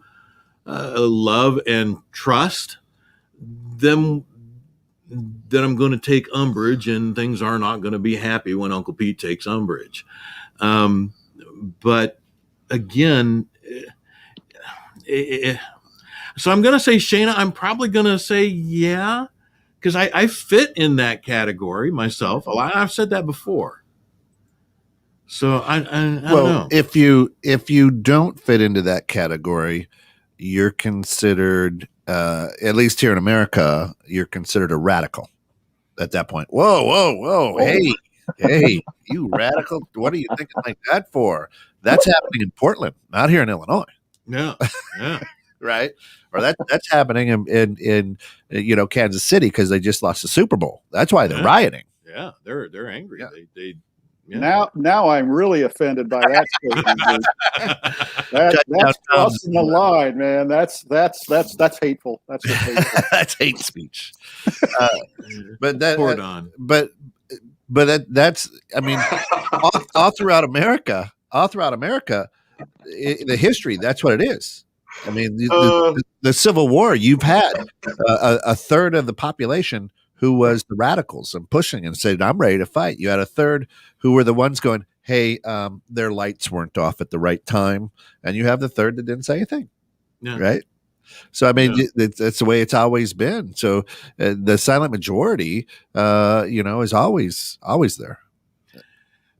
love, and trust, then I'm going to take umbrage, and things are not going to be happy when Uncle Pete takes umbrage. But again, so I'm going to say, Shayna, I'm probably going to say, yeah, because I fit in that category myself. I've said that before. So I don't know. If you don't fit into that category, you're considered, at least here in America, you're considered a radical at that point. Whoa. Hey, you radical. What are you thinking like that for? That's happening in Portland, not here in Illinois. Yeah. Right. Or that's happening in Kansas City because they just lost the Super Bowl. That's why they're rioting. Yeah. They're angry. Yeah. Now I'm really offended by that statement. That's crossing the line, man. That's hateful. That's just hateful. That's hate speech. But that's I mean, all throughout America, the history. That's what it is. I mean, the Civil War. You've had a third of the population who was the radicals and pushing and said, I'm ready to fight. You had a third who were the ones going, hey, their lights weren't off at the right time. And you have the third that didn't say anything. Yeah. Right. So, I mean, that's the way it's always been. So the silent majority, is always there.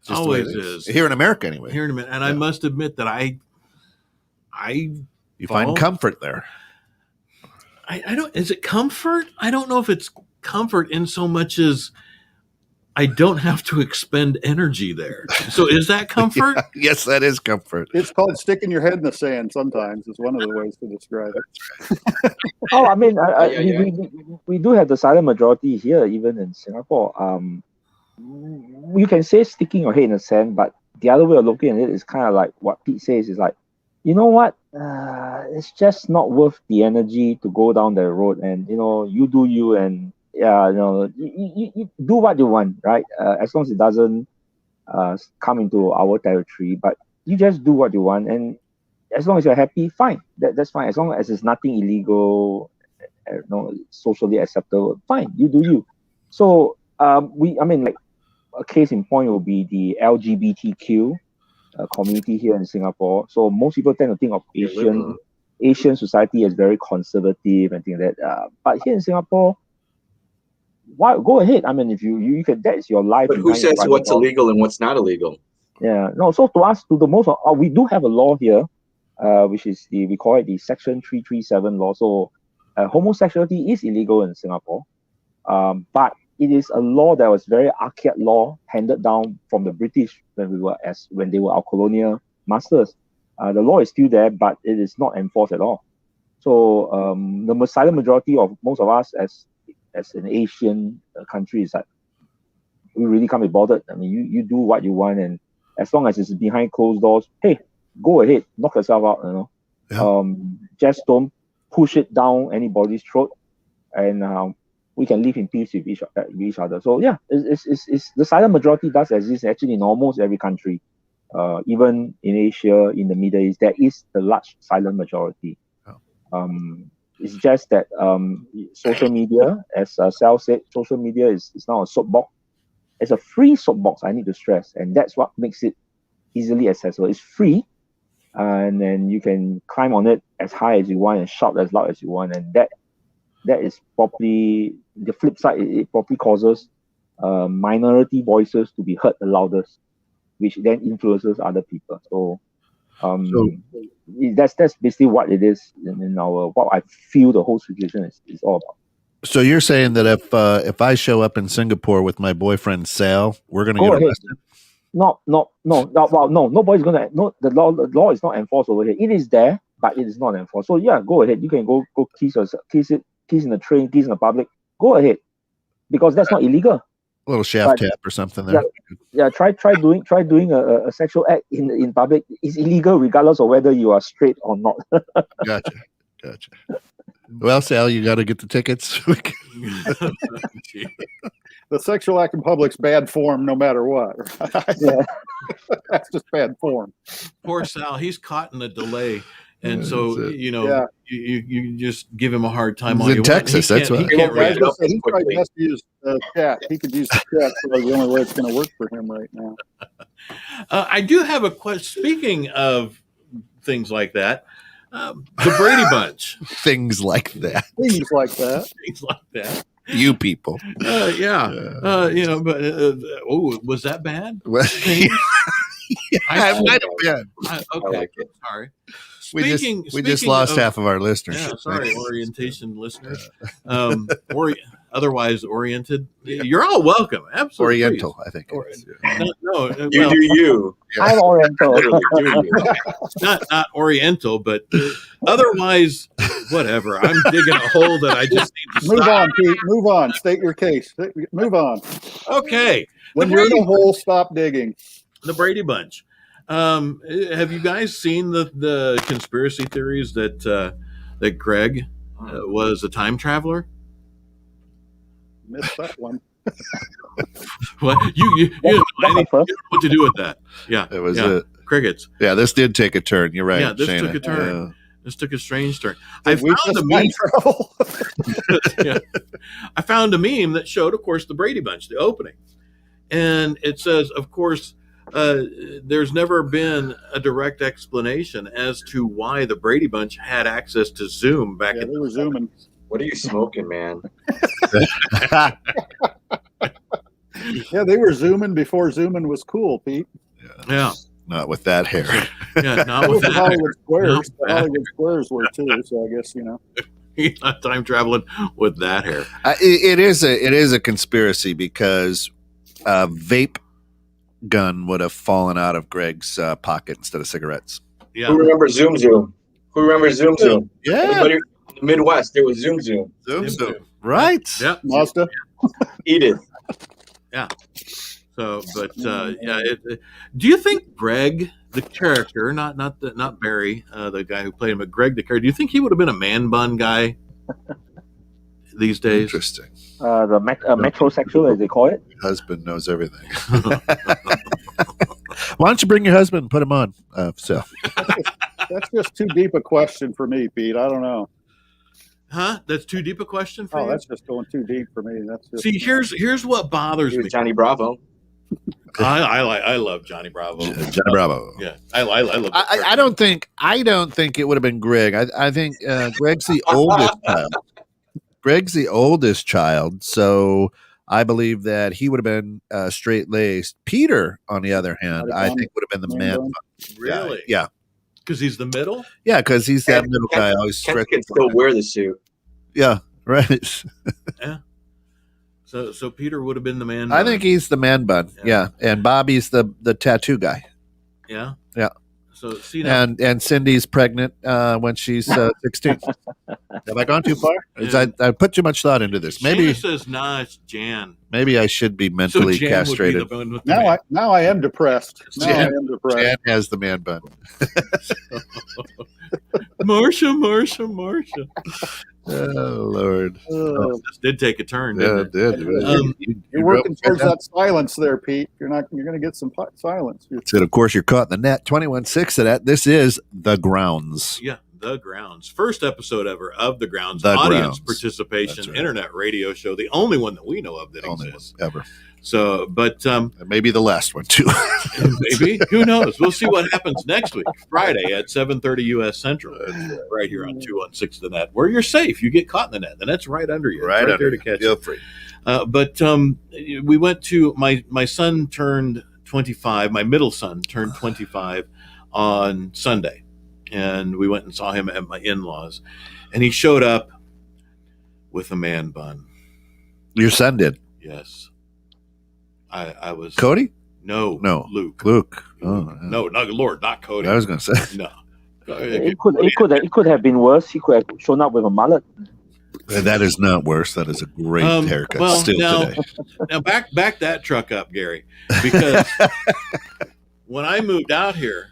Always is. Here in America, anyway. Here in America. And I must admit that you find comfort there. I don't, is it comfort? I don't know if it's comfort in so much as I don't have to expend energy there. So is that comfort? Yeah, yes, that is comfort. It's called sticking your head in the sand sometimes is one of the ways to describe it. Oh, I mean, we do have the silent majority here, even in Singapore. You can say sticking your head in the sand, but the other way of looking at it is kind of like what Pete says is like, you know what? It's just not worth the energy to go down the road, and you do you, and you do what you want, right? As long as it doesn't come into our territory, but you just do what you want, and as long as you're happy, fine. That's fine. As long as it's nothing illegal, socially acceptable, fine. You do you. So like a case in point will be the LGBTQ community here in Singapore. So most people tend to think of Asian society as very conservative and things like that. But here in Singapore, why go ahead? I mean, if you can, that's your life. But who says what's illegal and what's not illegal? Yeah, no. So we do have a law here, which is we call it the Section 337 law. So homosexuality is illegal in Singapore, but it is a law that was very archaic law handed down from the British when they were our colonial masters. The law is still there, but it is not enforced at all. So the silent majority of most of us as an Asian country is that we really can't be bothered. I mean, you do what you want, and as long as it's behind closed doors, hey, go ahead, knock yourself out. Just don't push it down anybody's throat, and we can live in peace with each other. So yeah, it's the silent majority does exist actually in almost every country. Even in Asia, in the Middle East, there is the large silent majority. It's just that social media, as Sal said, social media is now a soapbox. It's a free soapbox, I need to stress, and that's what makes it easily accessible. It's free, and then you can climb on it as high as you want and shout as loud as you want, and that is probably the flip side. It probably causes minority voices to be heard the loudest, which then influences other people. So that's basically what it is in our what I feel the whole situation is all about. So you're saying that if I show up in Singapore with my boyfriend Sal, we're going to get arrested? No. Nobody's going to. No, the law is not enforced over here. It is there, but it is not enforced. So yeah, go ahead. You can go kiss in the train, kiss in the public. Go ahead, because that's not illegal. A little shaft tap or something there. Yeah. Try doing a sexual act in public. It's illegal regardless of whether you are straight or not. Gotcha. Well, Sal, you got to get the tickets. The sexual act in public's bad form, no matter what. Yeah. That's just bad form. Poor Sal, he's caught in a delay. And so, Yeah. you just give him a hard time. He's all in you Texas, want. that's why. He can't read it up He probably quickly. has to use chat. He could use the chat, so the only way it's going to work for him right now. I do have a question. Speaking of things like that, the Brady Bunch. Things like that. Things like that. Things like that. You people. But was that bad? Well, I might have been. Okay, like it. sorry. We just Speaking lost of- half of our listeners. Yeah, sorry, orientation listeners. Otherwise oriented. You're all welcome. Absolutely. Oriental, I think. it is. No, You do you. I'm Oriental. Literally, do you. not oriental, but otherwise, whatever. I'm digging a hole that I just need to Move stop. on, Pete. Move on. State your case. Move on. Okay. When The you're in Brady a hole, stop digging. The Brady Bunch. Have you guys seen the conspiracy theories that Greg was a time traveler? Missed that one. What you don't know what to do with that? Yeah, It was crickets. yeah, this did take a turn. You're right. Yeah, this Shana. took a turn. This took a strange turn. Did we just mind travel? Yeah. I found a meme that showed, of course, the Brady Bunch, the opening, and it says, of course. There's never been a direct explanation as to why the Brady Bunch had access to Zoom back Yeah, in they were zooming. What are you smoking, man? Yeah, they were zooming before zooming was cool, Pete. Yeah, Not with that hair. yeah, not That with was the that. Hollywood Squares. No. The Hollywood Squares were too. So I guess He's not time traveling with that hair. It is a conspiracy because vape gun would have fallen out of Greg's pocket instead of cigarettes. Yeah, Who remembers Zoom Zoom? Who remembers Zoom Zoom? Yeah, Everybody in the Midwest, there was Zoom Zoom. Zoom. Right. yeah. Mazda. Edith. So, but do you think Greg, the character, not Barry, the guy who played him, but Greg, the character, do you think he would have been a man bun guy these days? Interesting. The metrosexual, as they call it. Your husband knows everything. Why don't you bring your husband and put him on? So That's just too deep a question for me, Pete. I don't know. Huh? That's too deep a question for Oh, you? that's just going too deep for me. That's just See, here's what bothers He me. was Johnny Bravo. I love Johnny Bravo. Johnny Bravo. Yeah, I love. I don't think it would have been Greg. I think Greg's the oldest child. Greg's the oldest child, so I believe that he would have been straight laced. Peter, on the other hand, I think would have been the man. Really? Yeah, Because he's the middle. yeah, because he's that middle guy always Ken stretching. can still wear the suit. Yeah, right. So Peter would have been the man. I think he's the man bun. Yeah, and Bobby's the tattoo guy. Yeah. Yeah. So see now, And Cindy's pregnant when she's 16. Have I gone too far? I put too much thought into this. Maybe Shana says, nah, it's Jan. maybe I should be mentally Jan would be castrated. the one with the man. Now I am depressed. Now I am depressed. Jan has the man bun. Marsha. Oh Lord! This did take a turn, Yeah, didn't it did. You're working towards that silence there, Pete. You're going to get some silence. So of course you're caught in the net. 21.6 of that. This is The Grounds. Yeah, The Grounds. First episode ever of The Grounds. The Audience Grounds. participation, That's right. internet radio show. The only one that we know of that Only exists. one ever. So, but And maybe the last one too. maybe, who knows? We'll see what happens next week, Friday at 7:30 U.S. Central, right here on 216 The Net, where you're safe. You get caught in the net. The net's right under you. right It's under there to catch Feel you. free. But we went to my son turned 25. My middle son turned 25 on Sunday, and we went and saw him at my in-laws, and he showed up with a man bun. Your son did. Yes, I was Cody? no Luke. Luke. Oh, No, not Lord, not Cody. I was going to say. No. It could have been worse. He could have shown up with a mullet. That is not worse. That is a great haircut well, still now- today. Now back that truck up, Gary, because when I moved out here,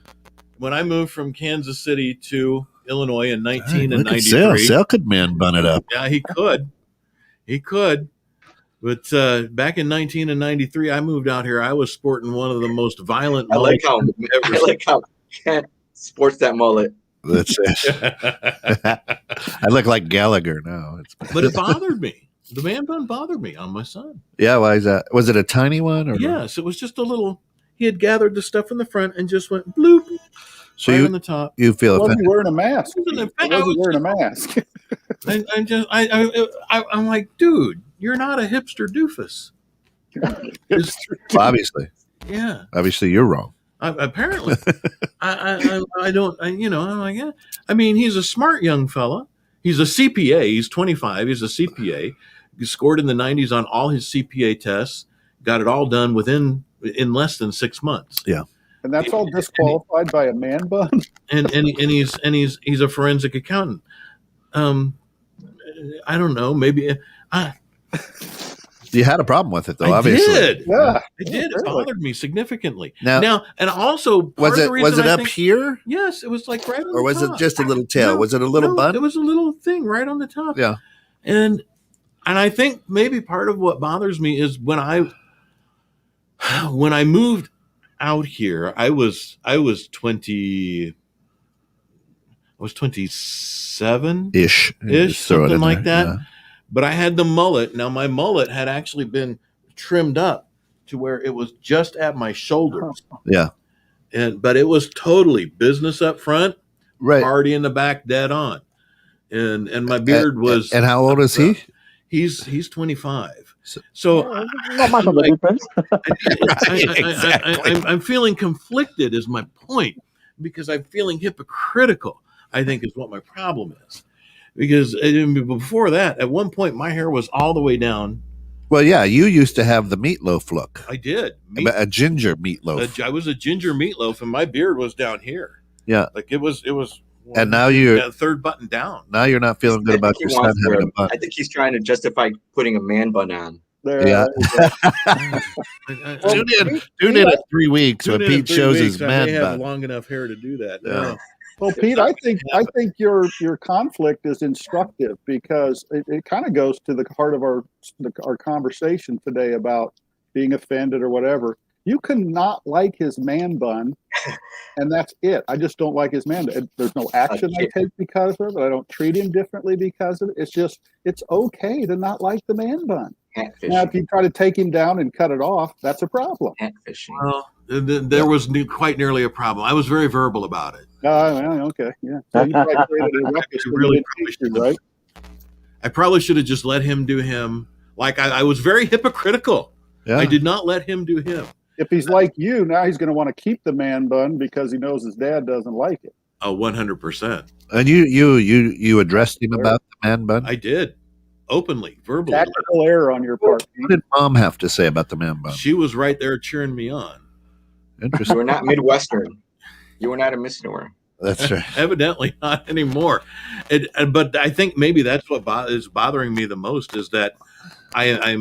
when I moved from Kansas City to Illinois in Look at Sal. 1993, Sal could man bun it up. yeah, he could. But back in 1993, I moved out here. I was sporting one of the most violent I like how mullets Kent sports that mullet. That's it. I look like Gallagher now. But it bothered me. The man bun bothered me on my son. Yeah, why is that? Was it a tiny one? Or Yes, it was just a little. He had gathered the stuff in the front and just went bloop So right you on the top. you feel He wasn't offended? wearing a mask. It wasn't He wasn't wearing a mask. I'm like, dude, you're not a hipster doofus. Obviously, Yeah, obviously you're wrong. apparently, I don't, I'm like, yeah. I mean, he's a smart young fella. He's a CPA. He's 25. He's a CPA. He scored in the 90s on all his CPA tests. Got it all done in less than 6 months. Yeah. And that's all disqualified by a man bun. And he's a forensic accountant. I don't know. Maybe You had a problem with it, though. I obviously, did. Yeah. I did. It bothered me significantly. Now, And also, part was of it the reason I up think- here, Yes, it was like right on or the was top. it just a little tail? No, Was it a little no, bun? It was a little thing right on the top. Yeah. And I think maybe part of what bothers me is when I moved out here, I was 27 ish, ish, Just throw it something in like there. that. But I had the mullet. Now my mullet had actually been trimmed up to where it was just at my shoulders. Yeah. But it was totally business up front, Right. party in the back, dead on. And my beard was. And how old is he? He's 25. So Not much of a difference. I'm feeling conflicted is my point, because I'm feeling hypocritical, I think is what my problem is. Because before that, at one point, my hair was all the way down. Well, yeah, you used to have the meatloaf look, I did. a ginger meatloaf. I was a ginger meatloaf, and my beard was down here. Yeah. Like it was. And now you're third button down. now you're not feeling good about your son having a bun. I think he's trying to justify putting a man bun on. There. Yeah. I- Tune in at 3 weeks when Tune in in Pete 3 shows weeks. his I man may have bun. long enough hair to do that. Yeah. No. Well, Pete, I think your conflict is instructive because it kind of goes to the heart of our conversation today about being offended or whatever. You can not like his man bun, and that's it. I just don't like his man bun. There's no action I take because of it. I don't treat him differently because of it. It's okay to not like the man bun. Catfishing. Now, if you try to take him down and cut it off, that's a problem. Catfishing. Well, there was quite nearly a problem. I was very verbal about it. Okay, yeah. So you probably created a ruckus You when really you didn't teach you, right? I probably should have just let him do him. Like I was very hypocritical. Yeah. I did not let him do him. If he's like you, now he's going to want to keep the man bun because he knows his dad doesn't like it. Oh, 100%. And you addressed him about the man bun? I did. Openly, verbally. Tactical error on your part. What did Mom have to say about the man bun? She was right there cheering me on. Interesting. We're not Midwestern. You and Adam miss nowhere. That's right. Evidently not anymore. But I think maybe that's what is bothering me the most is that I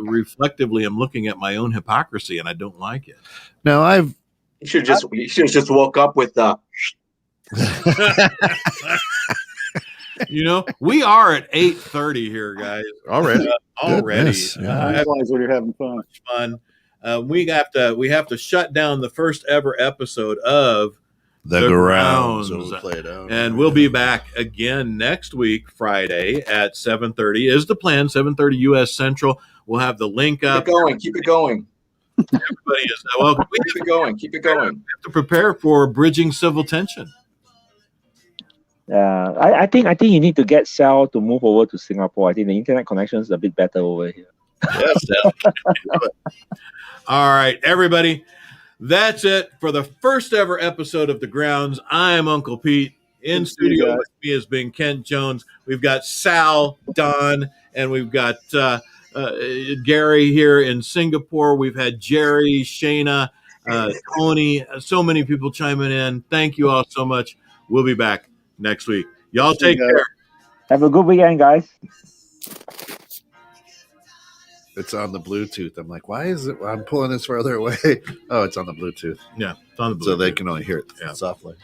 reflectively am looking at my own hypocrisy and I don't like it. No, You should just woke up with we are at 8:30 here, guys. already. Goodness, yeah. That's why you're having fun. Fun. We have to shut down the first ever episode of The grounds. Grounds. We'll play it out. And we'll be back again next week, Friday at 7:30 is the plan, 7:30 U.S. Central. We'll have the link up. Keep it going. Everybody is welcome. We Keep it going. have to prepare for bridging civil tension. I think you need to get Sal to move over to Singapore. I think the internet connection is a bit better over here. Yes. All right, everybody. That's it for the first ever episode of The Grounds. I'm Uncle Pete. In studio with me has been Kent Jones. We've got Sal, Don, and we've got Gary here in Singapore. We've had Jerry, Shayna, Tony, so many people chiming in. Thank you all so much. We'll be back next week. Y'all take care. Have a good weekend, guys. It's on the Bluetooth. I'm like, why is it? I'm pulling this further away. Oh, it's on the Bluetooth. Yeah, it's on the Bluetooth. So they can only hear it softly.